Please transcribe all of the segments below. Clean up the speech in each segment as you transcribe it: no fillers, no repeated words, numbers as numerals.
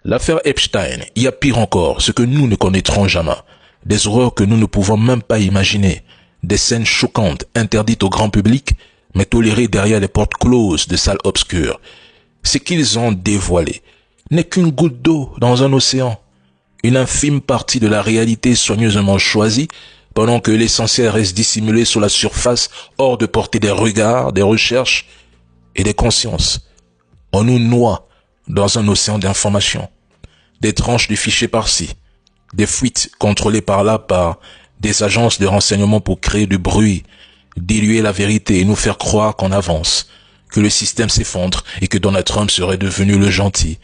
L'affaire Epstein, il y a pire encore, ce que nous ne connaîtrons jamais. Des horreurs que nous ne pouvons même pas imaginer. Des scènes choquantes, interdites au grand public, mais tolérées derrière les portes closes de salles obscures. Ce qu'ils ont dévoilé n'est qu'une goutte d'eau dans un océan. Une infime partie de la réalité soigneusement choisie, pendant que l'essentiel reste dissimulé sous la surface, hors de portée des regards, des recherches et des consciences. On nous noie dans un océan d'informations. Des tranches de fichiers par-ci, des fuites contrôlées par-là par des agences de renseignement pour créer du bruit, diluer la vérité et nous faire croire qu'on avance, que le système s'effondre et que Donald Trump serait devenu le gentil.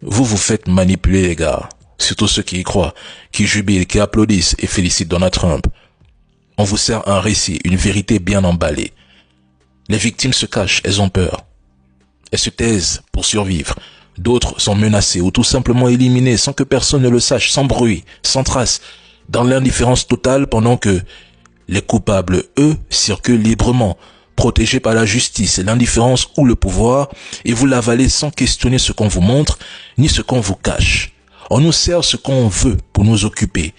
Vous vous faites manipuler, les gars. Surtout ceux qui y croient, qui jubilent, qui applaudissent et félicitent Donald Trump. On vous sert un récit, une vérité bien emballée. Les victimes se cachent, elles ont peur. Elles se taisent pour survivre. D'autres sont menacées ou tout simplement éliminées sans que personne ne le sache, sans bruit, sans trace, dans l'indifférence totale pendant que les coupables, eux, circulent librement, protégés par la justice, l'indifférence ou le pouvoir, et vous l'avalez sans questionner ce qu'on vous montre, ni ce qu'on vous cache. On nous sert ce qu'on veut pour nous occuper,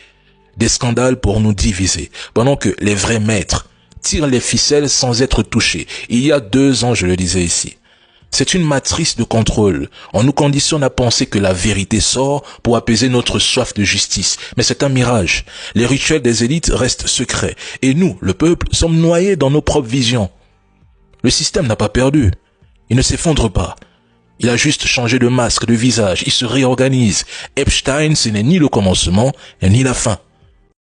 des scandales pour nous diviser, pendant que les vrais maîtres tirent les ficelles sans être touchés. Il y a 2 ans, je le disais ici. C'est une matrice de contrôle. On nous conditionne à penser que la vérité sort pour apaiser notre soif de justice. Mais c'est un mirage. Les rituels des élites restent secrets. Et nous, le peuple, sommes noyés dans nos propres visions. Le système n'a pas perdu. Il ne s'effondre pas. Il a juste changé de masque, de visage. Il se réorganise. Epstein, ce n'est ni le commencement, ni la fin.